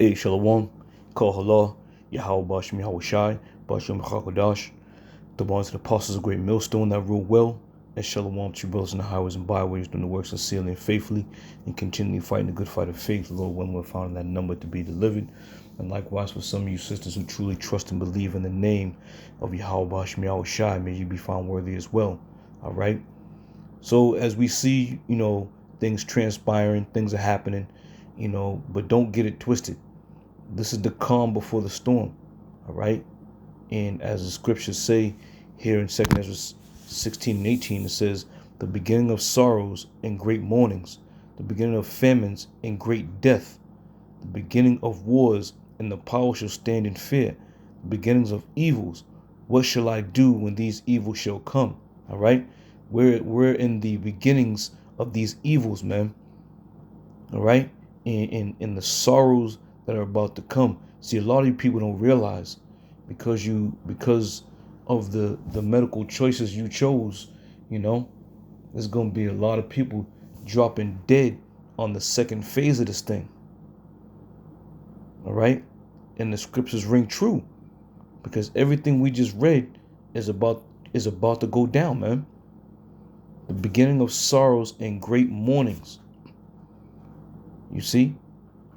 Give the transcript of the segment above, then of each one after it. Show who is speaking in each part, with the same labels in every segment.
Speaker 1: Hey, Shalom, Kol Halah, Yahweh Bashim Yahweh Shai, Bashim Chakadash, the ones of the apostles of great millstone that rule well, and Shalom to you brothers in the highways and byways, doing the work sincerely and faithfully, and continually fighting the good fight of faith, Lord, when we're found in that number to be delivered. And likewise for some of you sisters who truly trust and believe in the name of Yahweh Bashim Yahweh Shai, may you be found worthy as well. All right. So as we see, things transpiring, things are happening, but don't get it twisted. This is the calm before the storm, all right? And as the scriptures say here in 2 Ezra 16 and 18, it says, the beginning of sorrows and great mournings, the beginning of famines and great death, the beginning of wars, and the power shall stand in fear, the beginnings of evils. What shall I do when these evils shall come? All right? We're in the beginnings of these evils, man. All right? In the sorrows that are about to come. See, a lot of you people don't realize because of the medical choices you chose, there's gonna be a lot of people dropping dead on the second phase of this thing. All right? And the scriptures ring true because everything we just read is about to go down, man. The beginning of sorrows and great mournings. You see?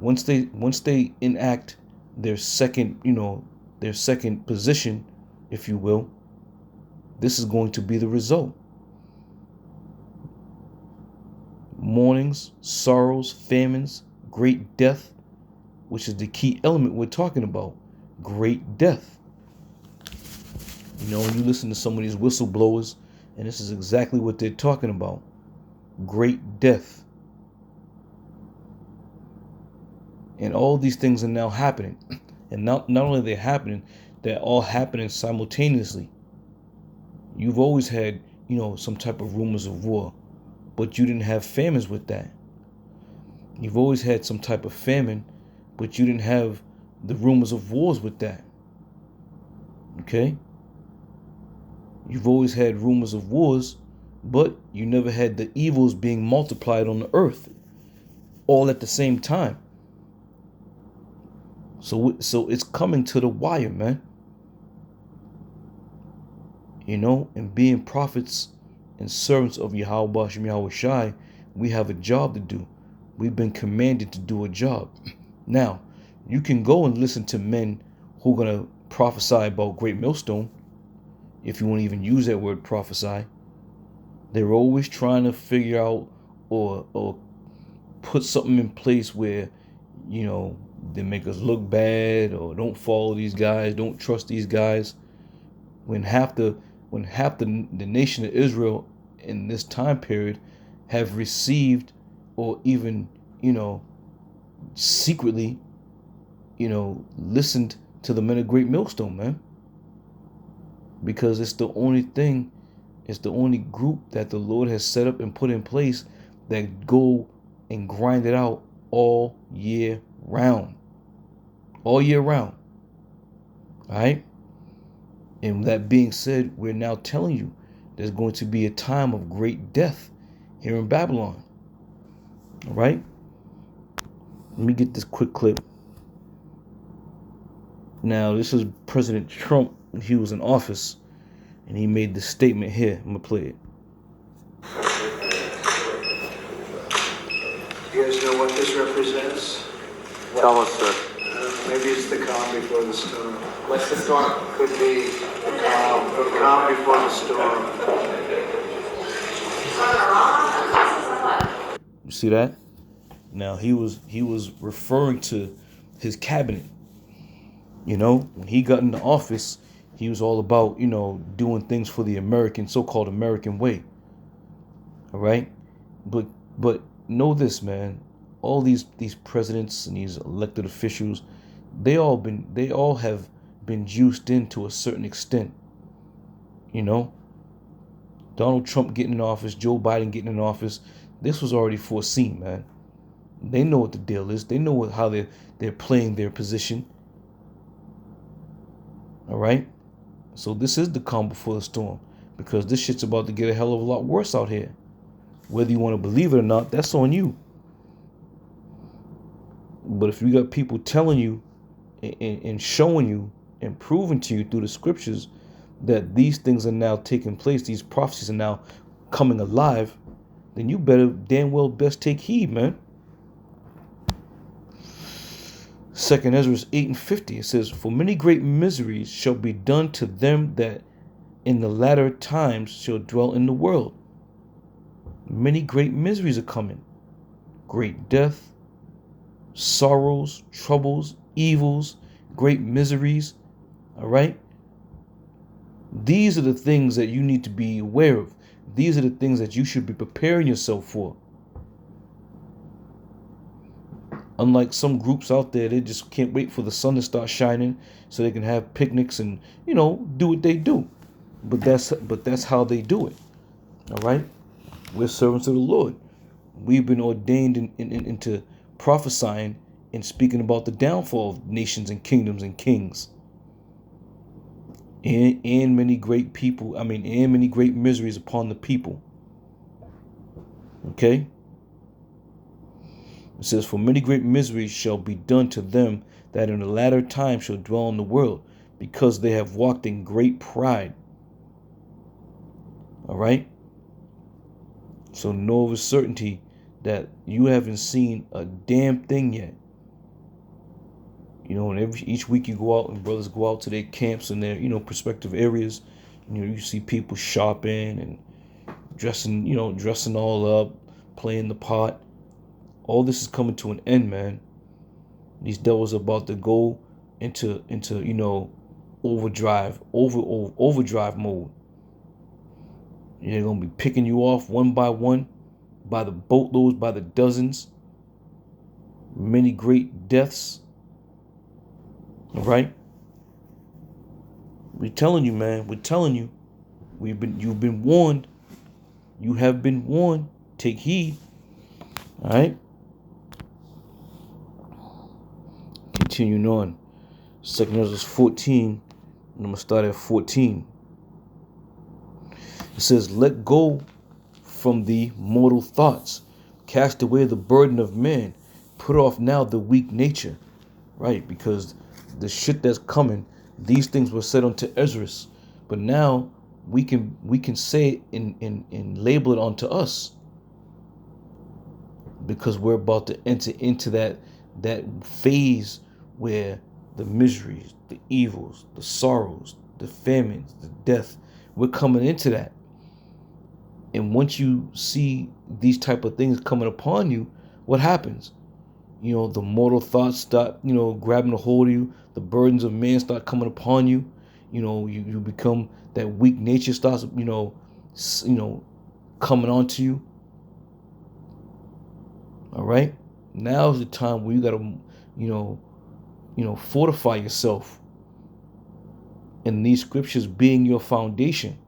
Speaker 1: Once they enact their second position, if you will, this is going to be the result. Mournings, sorrows, famines, great death, which is the key element we're talking about. Great death. When you listen to some of these whistleblowers, and this is exactly what they're talking about. Great death. And all these things are now happening. And not only are they happening, they're all happening simultaneously. You've always had, some type of rumors of war, but you didn't have famines with that. You've always had some type of famine, but you didn't have the rumors of wars with that. Okay? You've always had rumors of wars, but you never had the evils being multiplied on the earth all at the same time. So it's coming to the wire, man. And being prophets and servants of Yahweh Bashim Yahweh Shai, we have a job to do. We've been commanded to do a job. Now, you can go and listen to men who are going to prophesy about Great Millstone, if you want to even use that word prophesy. They're always trying to figure out or put something in place where, they make us look bad or don't follow these guys, don't trust these guys. When half the nation of Israel in this time period have received or even, secretly, listened to the men of Great Millstone, man. Because it's the only group that the Lord has set up and put in place that go and grind it out all year round. All year round. All right? And that being said, we're now telling you there's going to be a time of great death here in Babylon. All right? Let me get this quick clip. Now, this is President Trump when he was in office, and he made this statement here. I'm going to play it.
Speaker 2: You guys know what this represents?
Speaker 3: Tell us, sir.
Speaker 2: Maybe it's the calm before the storm.
Speaker 3: What's the storm?
Speaker 2: Could be the calm before the storm.
Speaker 1: You see that? Now he was referring to his cabinet. When he got into office, he was all about, doing things for the so-called American way. All right? But know this, man. All these presidents and these elected officials, they all have been juiced in to a certain extent. Donald Trump getting in office, Joe Biden getting in office, this was already foreseen, man. They know what the deal is. They know how they're playing their position. All right? So this is the calm before the storm, because this shit's about to get a hell of a lot worse out here. Whether you want to believe it or not, that's on you. But if you got people telling you and showing you and proving to you through the scriptures that these things are now taking place, these prophecies are now coming alive, then you better damn well best take heed, man. 2nd Ezra 8:50, it says, "For many great miseries shall be done to them that in the latter times shall dwell in the world." Many great miseries are coming. Great death, sorrows, troubles, evils, great miseries. All right? These are the things that you need to be aware of. These are the things that you should be preparing yourself for. Unlike some groups out there, they just can't wait for the sun to start shining so they can have picnics and, do what they do. But that's how they do it. All right? We're servants of the Lord. We've been ordained into prophesying and speaking about the downfall of nations and kingdoms and kings. And many great people, and many great miseries upon the people. Okay? It says, "For many great miseries shall be done to them that in the latter time shall dwell in the world, because they have walked in great pride." All right? So know of a certainty that you haven't seen a damn thing yet. And each week you go out and brothers go out to their camps and their, prospective areas. You see people shopping and dressing all up, playing the part. All this is coming to an end, man. These devils are about to go into overdrive mode. They're gonna be picking you off one by one, by the boatloads, by the dozens. Many great deaths. All right? We're telling you, man. We're telling you. You've been warned. You have been warned. Take heed. All right? Continuing on. 2nd Ezra 14. And I'm going to start at 14. It says, "Let go from the mortal thoughts. Cast away the burden of man. Put off now the weak nature." Right? Because the shit that's coming, these things were said unto Ezra. But now we can say it and label it onto us. Because we're about to enter into that phase where the miseries, the evils, the sorrows, the famines, the death, we're coming into that. And once you see these type of things coming upon you, what happens? The mortal thoughts start, grabbing a hold of you. The burdens of man start coming upon you. You become, that weak nature starts, coming onto you. All right? Now is the time where you got to, fortify yourself. And these scriptures being your foundation.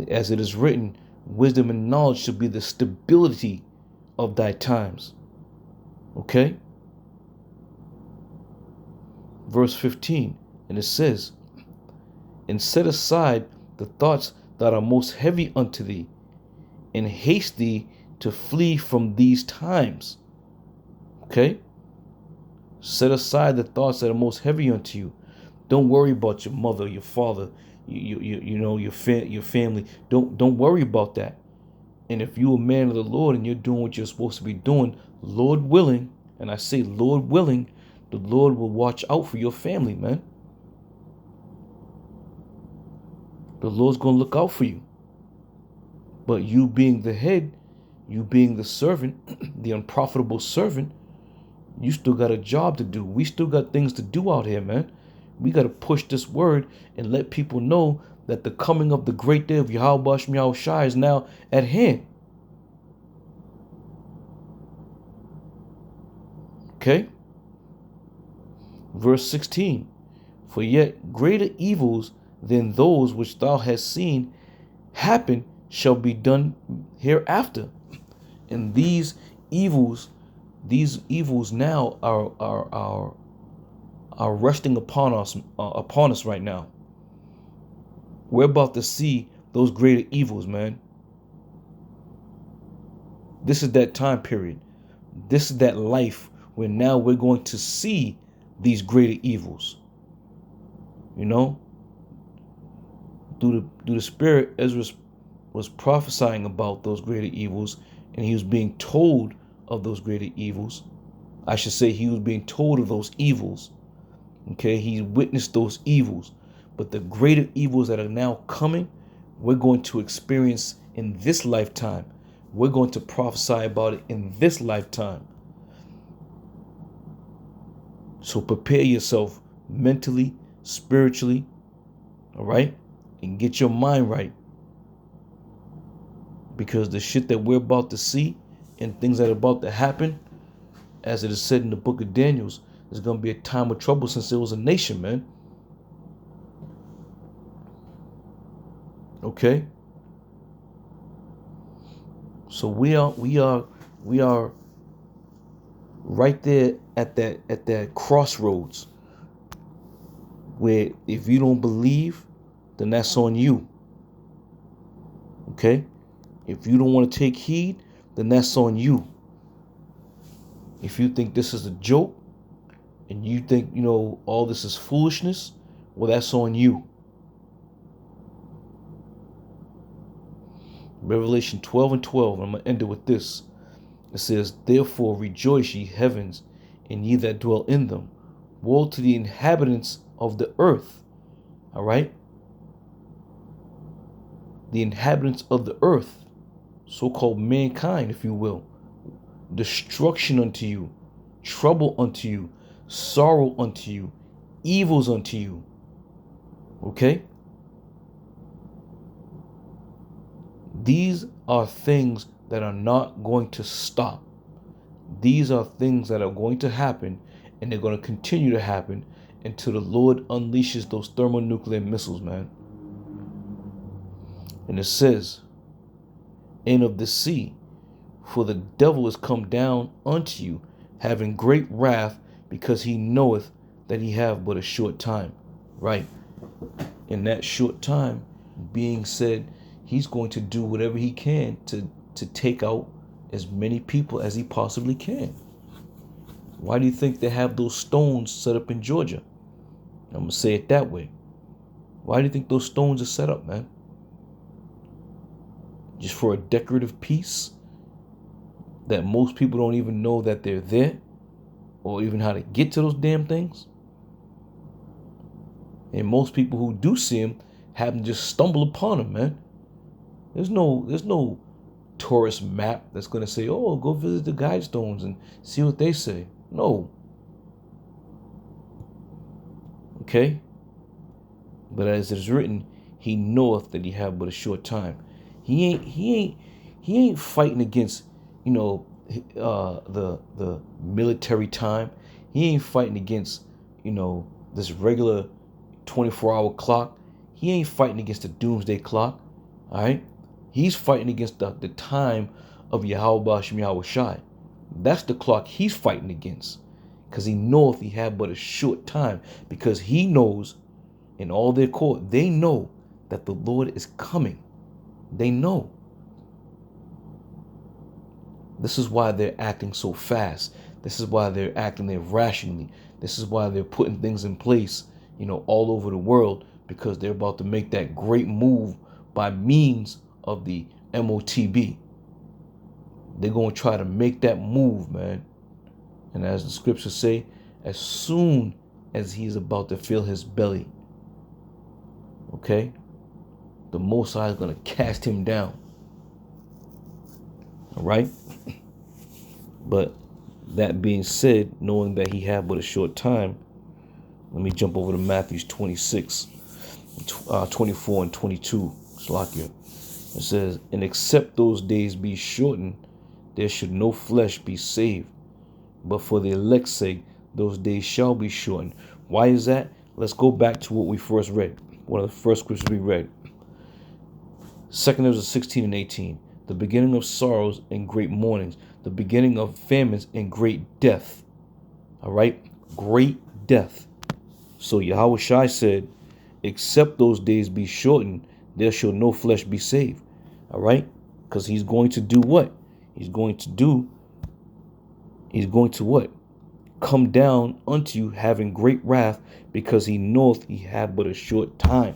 Speaker 1: As it is written, wisdom and knowledge should be the stability of thy times. Okay? Verse 15, and it says, "And set aside the thoughts that are most heavy unto thee, and haste thee to flee from these times." Okay? Set aside the thoughts that are most heavy unto you. Don't worry about your mother, your father, your family. Don't worry about that. And if you're a man of the Lord and you're doing what you're supposed to be doing, Lord willing, and I say Lord willing, the Lord will watch out for your family, man. The Lord's going to look out for you. But you being the head, you being the servant, the unprofitable servant, you still got a job to do. We still got things to do out here, man. We got to push this word and let people know that the coming of the great day of Yahweh Shem Yahushai is now at hand. Okay? Verse 16. "For yet greater evils than those which thou hast seen happen shall be done hereafter." And these evils now are resting upon us right now. We're about to see those greater evils, man. This is that time period. This is that life where now we're going to see these greater evils. You know, through the Spirit, Ezra was prophesying about those greater evils, and he was being told of those greater evils. I should say he was being told of those evils. Okay, he witnessed those evils. But the greater evils that are now coming, we're going to experience in this lifetime. We're going to prophesy about it in this lifetime. So prepare yourself mentally, spiritually, all right? And get your mind right. Because the shit that we're about to see and things that are about to happen, as it is said in the book of Daniel, there's going to be a time of trouble since there was a nation, man. Okay? So we are right there at that crossroads where if you don't believe, then that's on you. Okay? If you don't want to take heed, then that's on you. If you think this is a joke and you think, all this is foolishness, well, that's on you. Revelation 12:12, I'm going to end it with this. It says, therefore rejoice, ye heavens, and ye that dwell in them. Woe to the inhabitants of the earth. All right? The inhabitants of the earth, so-called mankind, if you will. Destruction unto you, trouble unto you, sorrow unto you, evils unto you. Okay? These are things that are not going to stop. These are things that are going to happen, and they're going to continue to happen until the Lord unleashes those thermonuclear missiles, man. And it says, and of the sea, for the devil is come down unto you, having great wrath, because he knoweth that he have but a short time. Right. In that short time, being said, he's going to do whatever he can to take out as many people as he possibly can. Why do you think they have those stones set up in Georgia? I'm going to say it that way. Why do you think those stones are set up, man? Just for a decorative piece that most people don't even know that they're there or even how to get to those damn things? And most people who do see them have them just stumble upon them, man. There's no tourist map that's going to say, oh, go visit the guide stones and see what they say. No. Okay? But as it is written, he knoweth that he have but a short time. He ain't fighting against, the military time. He ain't fighting against, this regular 24-hour clock. He ain't fighting against the doomsday clock. All right? He's fighting against the time of Yahweh Ba'ashem Yahweh Shai. That's the clock he's fighting against. Because he knoweth he had but a short time. Because he knows in all their court, they know that the Lord is coming. They know. This is why they're acting so fast. This is why they're acting irrationally. This is why they're putting things in place, all over the world, because they're about to make that great move by means of the MOTB. They're going to try to make that move, man. And as the scriptures say, as soon as he's about to fill his belly, okay, the Most High is going to cast him down. All right? But that being said, knowing that he had but a short time, let me jump over to Matthew 26, 24 and 22. Slakia. It says, and except those days be shortened, there should no flesh be saved. But for the elect's sake, those days shall be shortened. Why is that? Let's go back to what we first read. One of the first scriptures we read. 2 Ezra 16 and 18. The beginning of sorrows and great mournings. The beginning of famines and great death. All right? Great death. So Yahweh Shai said, except those days be shortened, there shall no flesh be saved. All right? Because he's going to do what? He's going to do He's going to what? Come down unto you having great wrath, because he knoweth he have but a short time.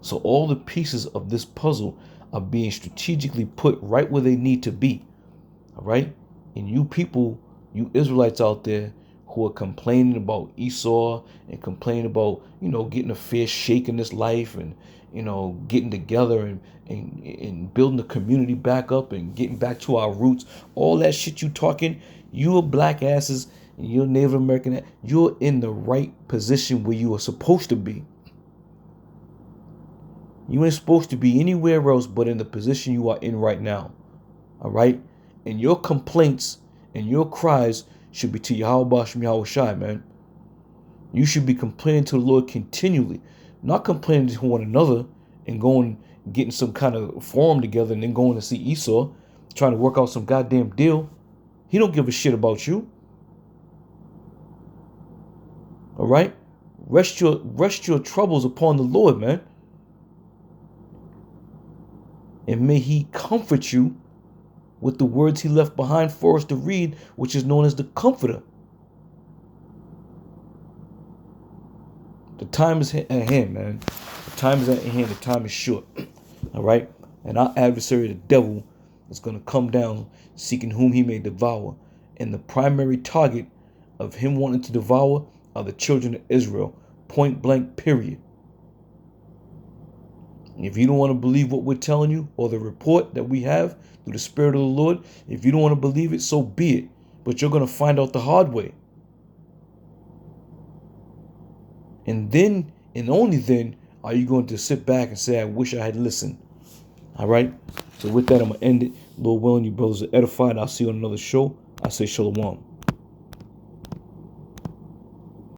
Speaker 1: So all the pieces of this puzzle are being strategically put right where they need to be. All right? And you people, you Israelites out there who are complaining about Esau and complaining about, getting a fair shake in this life and, getting together and building the community back up and getting back to our roots. All that shit you talking, you black asses and you're Native American, you're in the right position where you are supposed to be. You ain't supposed to be anywhere else but in the position you are in right now. All right? And your complaints and your cries should be to Yahweh Hashem Yahweh Shai, man. You should be complaining to the Lord continually, not complaining to one another and getting some kind of forum together and then going to see Esau, trying to work out some goddamn deal. He don't give a shit about you. All right? Rest your troubles upon the Lord, man. And may he comfort you with the words he left behind for us to read, which is known as the Comforter. The time is at hand, man. The time is at hand. The time is short. All right? And our adversary, the devil, is going to come down seeking whom he may devour. And the primary target of him wanting to devour are the children of Israel. Point blank, period. If you don't want to believe what we're telling you or the report that we have through the Spirit of the Lord, if you don't want to believe it, so be it. But you're going to find out the hard way. And then, and only then, are you going to sit back and say, I wish I had listened. All right? So with that, I'm going to end it. Lord willing, you brothers are edified. I'll see you on another show. I say shalom.